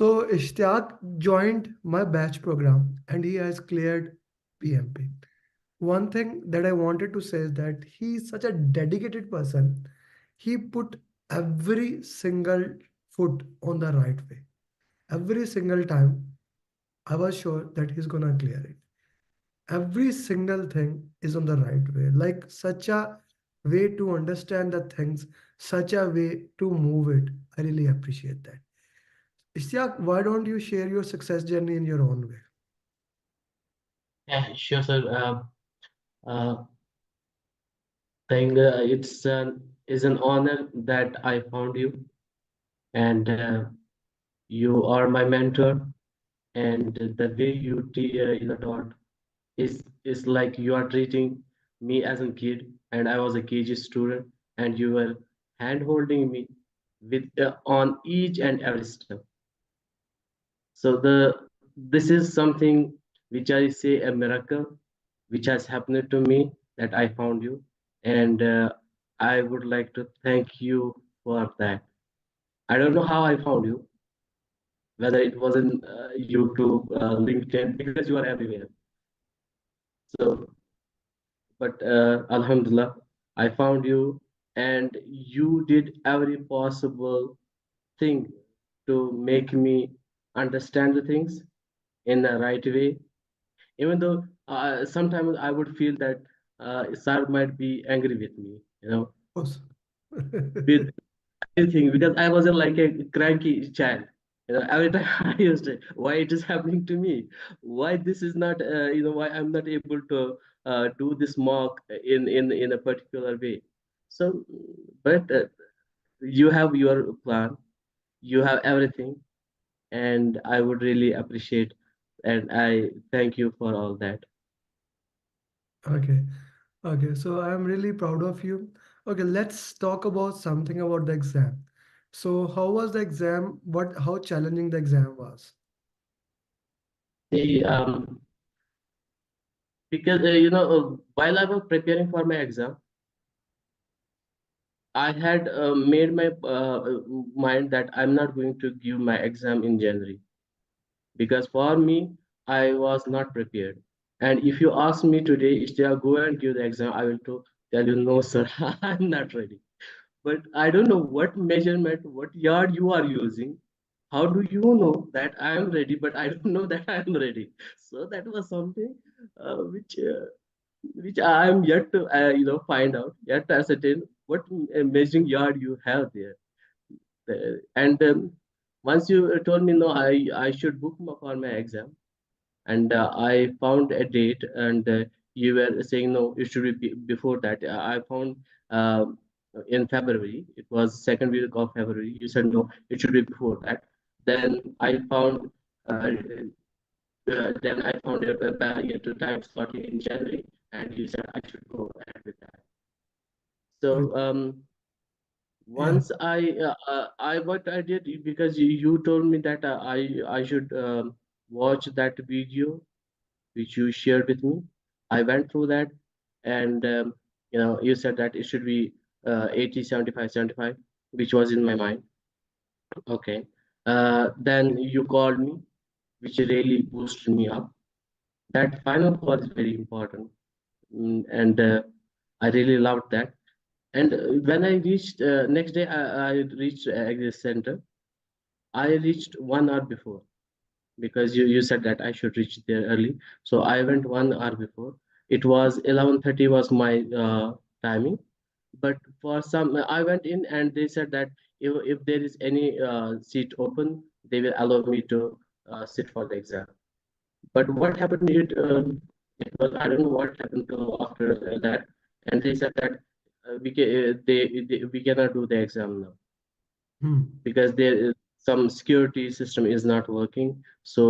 So Ishtiaq joined my batch program and he has cleared PMP. One thing that I wanted to say is that he's such a dedicated person. He put every single foot on the right way. Every single time, I was sure that he's gonna clear it. Every single thing is on the right way. Like such a way to understand the things, such a way to move it. I really appreciate that. Ishtiaq, why don't you share your success journey in your own way? Yeah, sure, sir. Uh, think is an honor that I found you, and you are my mentor. And the way taught is like you are treating me as a kid, and I was a KG student, and you were hand holding me with on each and every step. So this is something which I say a miracle which has happened to me that I found you, and I would like to thank you for that. I don't know how I found you, whether it was in YouTube, LinkedIn, because you are everywhere. So, but Alhamdulillah, I found you, and you did every possible thing to make me understand the things in the right way. Even though sometimes I would feel that sir might be angry with me, Of course. with anything, because I was like a cranky child. Every time I used to, why it is happening to me? Why this is not, why I'm not able to do this mock in a particular way. So, but you have your plan, you have everything, and I would really appreciate, and I thank you for all that. Okay. Okay. So I'm really proud of you. Okay, let's talk about something about the exam. So how was the exam? How challenging the exam was? See, because while I was preparing for my exam, I had made my mind that I'm not going to give my exam in January, because for me I was not prepared. And if you ask me today, Ishtiaq, go and give the exam, I will tell you no, sir, I'm not ready. But I don't know what measurement, what yard you are using. How do you know that I am ready, but I don't know that I am ready? So that was something which I am yet to find out, yet to ascertain what measuring yard you have there. And once you told me no, I should book for my exam, and I found a date, and you were saying no, it should be before that. I found in February, it was second week of February. You said no, it should be before that. Then I found. Then I found a time slot in January, and you said I should go ahead with that. Okay. So Yeah. once I what I did, because you told me that I should watch that video which you shared with me. I went through that, and you said that it should be 80, 75, 75, which was in my mind. Okay. Then you called me, which really boosted me up. That final call is very important. And I really loved that. And when I reached next day, I reached exit center. I reached 1 hour before, because you said that I should reach there early. So I went 1 hour before. It was 11:30 was my timing, but for some I went in, and they said that if there is any seat open, they will allow me to sit for the exam. But what happened? It was, I don't know what happened to after that, and they said that we cannot do the exam now, Hmm. because there is some security system is not working. So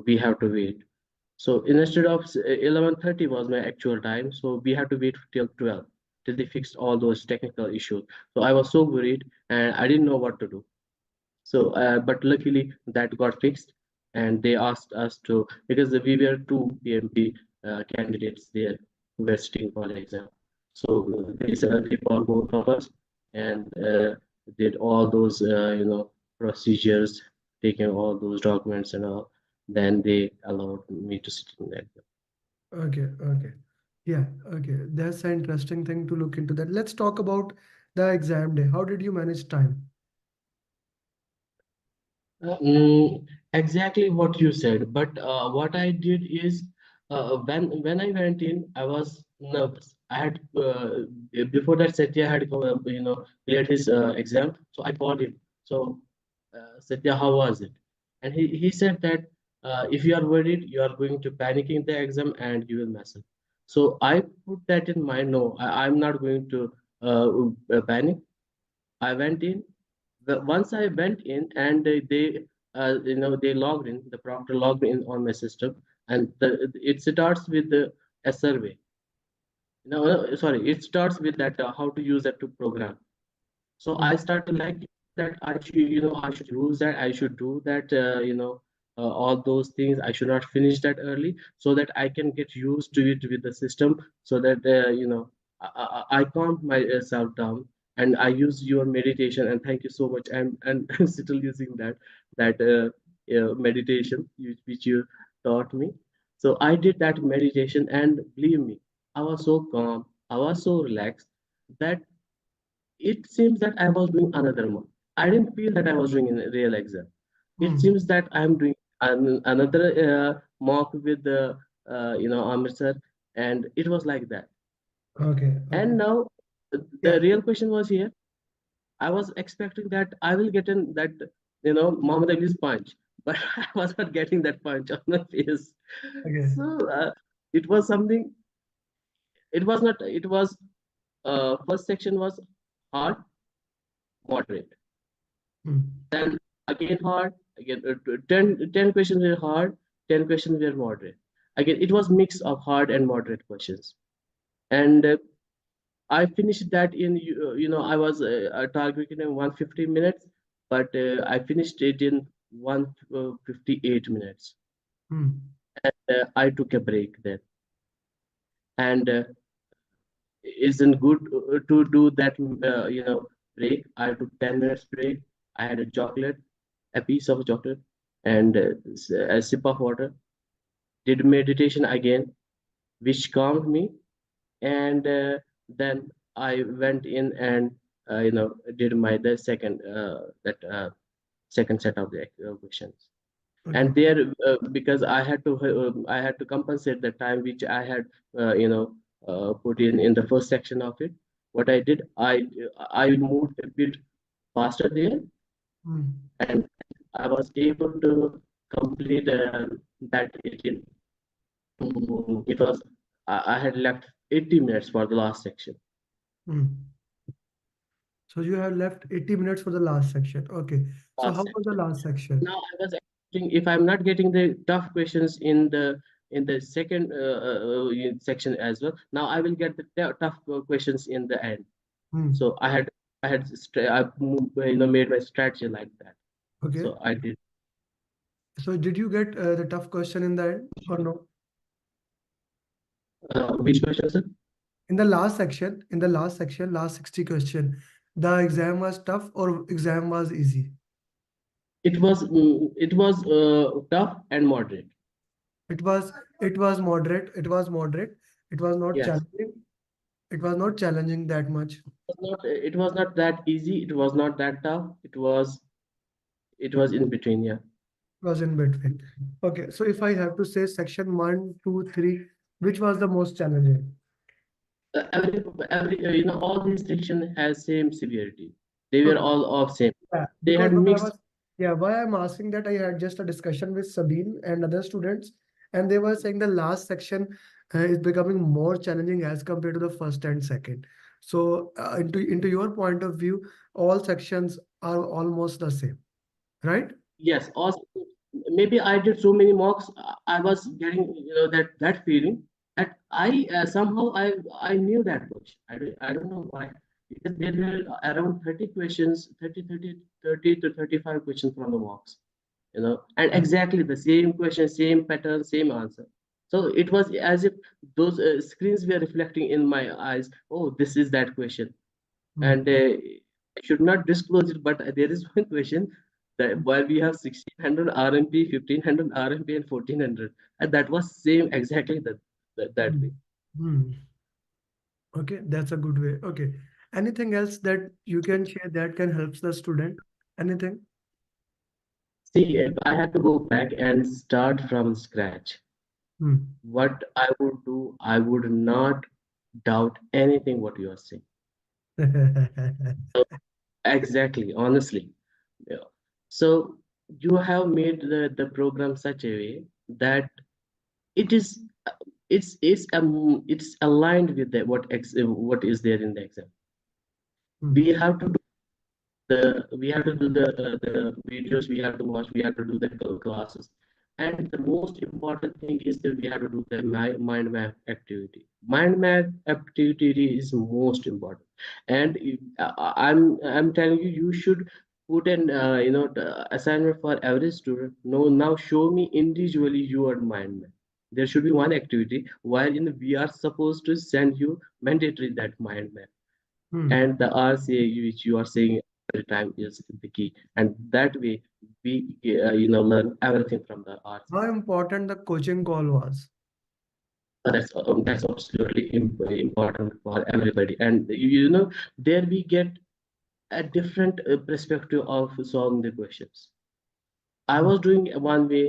we have to wait. So instead of 11:30 was my actual time, so we had to wait till 12, till they fixed all those technical issues. So I was so worried, and I didn't know what to do. So, but luckily that got fixed, and they asked us to, because we were two PMP candidates there who were sitting for the exam. So they said they called both of us, and did all those procedures. taking all those documents and all. Then they allowed me to sit in the exam. Okay, okay. Yeah, okay. That's an interesting thing to look into that. Let's talk about the exam day. How did you manage time? Exactly what you said, but what I did is when I went in, I was nervous. I had before that Satya had cleared his exam, so I called him. So Satya, how was it? And he said that if you are worried, you are going to panic in the exam and you will mess up. So I put that in mind. No, I'm not going to panic. I went in. Once I went in and they logged in, the proctor logged in on my system, and it starts with a survey. Sorry, it starts with that how to use that to program. So I Okay. started like that I should use that, I should do that, all those things. I should not finish that early so that I can get used to it with the system, so that I calm myself down. And I use your meditation, and thank you so much. I'm still using that meditation which you taught me. So I did that meditation, and believe me, I was so calm, I was so relaxed that it seems that I was doing another mock. I didn't feel that I was doing a real exam. It Hmm. seems that I'm doing another mock with the Amer sir, and it was like that. Okay, okay. And now Yeah. the real question was here. I was expecting that I will get in that Muhammad Ali's punch, but I was not getting that punch on my face. Okay. So it was something. It was not. It was first section was hard, moderate. Hmm. Then again hard, again 10 questions were hard, 10 questions were moderate. Again, it was mix of hard and moderate questions. And I finished that in, I was targeting in 150 minutes, but I finished it in 158 minutes. Hmm. I took a break then. And isn't good to do that, break. I took 10 minutes break. I had a chocolate, a piece of chocolate, and a sip of water. Did meditation again, which calmed me, and then I went in and did my the second that second set of the questions. Okay. And there, because I had to compensate the time which I had put in the first section of it. What I did, I moved a bit faster there, Hmm. and I was able to complete that 18. It was I had left 80 minutes for the last section. Hmm. So you have left 80 minutes for the last section. Okay. So Last how was the section. last section? Now I was expecting, if I'm not getting the tough questions in the second section as well. Now I will get the tough questions in the end. Hmm. So I made my strategy like that. Okay. So I did. So did you get the tough question in the end or no? Which question, sir? In the last section, last 60 question, the exam was tough or exam was easy? It was tough and moderate. It was it was moderate. It was moderate. It was not Yes. challenging. It was not challenging that much. It was not that easy. It was not that tough. It was in between. Yeah. It was in between. Okay, so if I have to say section one, two, three, which was the most challenging? Every all these section has same severity. They were So all of same. yeah, They because had what I mixed. was, yeah, why I'm asking that I had just a discussion with Sabine and other students, and they were saying the last section is becoming more challenging as compared to the first and second. So, into your point of view, all sections are almost the same, right? Yes, also maybe I did so many mocks. I was getting that feeling that I somehow I knew that much. I don't know why. Because there were around 30 questions, 30 to 35 questions from the mocks, and exactly the same question, same pattern, same answer. So it was as if those screens were reflecting in my eyes. Oh, this is that question. Hmm. And I should not disclose it, but there is one question That while we have 1600 RMP, 1500 RMP, and 1400, and that was same exactly that Hmm. way. Hmm. Okay, that's a good way. Okay. Anything else that you can share that can help the student? Anything? See, if I had to go back and start from scratch, Hmm. what I would do, I would not doubt anything what you are saying. Exactly, honestly. Yeah. So you have made the program such a way that it is it's aligned with what is there in the exam. Hmm. We have to we have to do the videos, we have to watch, we have to do the classes, and the most important thing is that we have to do the mind map activity. Mind map activity is most important, and I'm telling you, you should put an assignment for every student. No, now show me individually your mind map. There should be one activity wherein we are supposed to send you mandatory that mind map, Hmm. and the RCA which you are saying every time is the key, and that way we learn everything from the How RCA. important the coaching call was. That's absolutely important for everybody, and there we get a different perspective of solving the questions. I Hmm. was doing one way.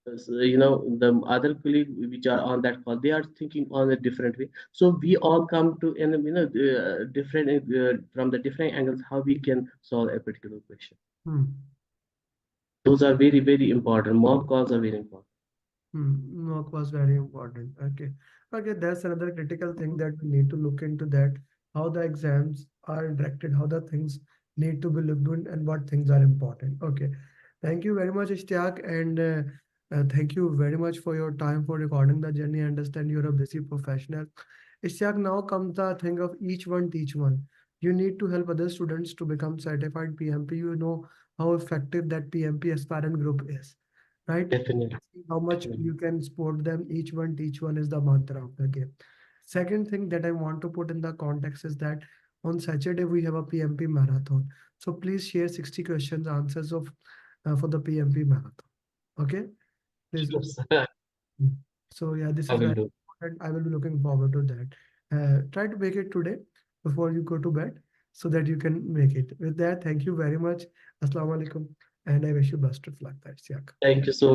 The other colleague which are on that call, they are thinking on a different way. So we all come to different from the different angles how we can solve a particular question. Hmm. Those are very very important. Mock calls are very important. Work was very important. Okay. Okay, that's another critical thing that we need to look into that, how the exams are directed, how the things need to be looked in, and what things are important. Okay. Thank you very much, Ishtiaq, and thank you very much for your time for recording the journey. I understand you're a busy professional. Ishtiaq, now comes the thing of each one teach one. You need to help other students to become certified PMP. You know how effective that PMP aspirant group is, right? Definitely, How much definitely. you can support them. Each one teach one is the mantra of the game. Second thing that I want to put in the context is that on Saturday we have a PMP marathon. So please share 60 questions answers of for the PMP marathon. Okay, please. Sure, sir. Mm. So yeah, this I is will very do. important. I will be looking forward to that. Try to make it today before you go to bed so that you can make it. With that, thank you very much. Assalamu alaikum, and I wish you best of luck. That's Yak. Thank you so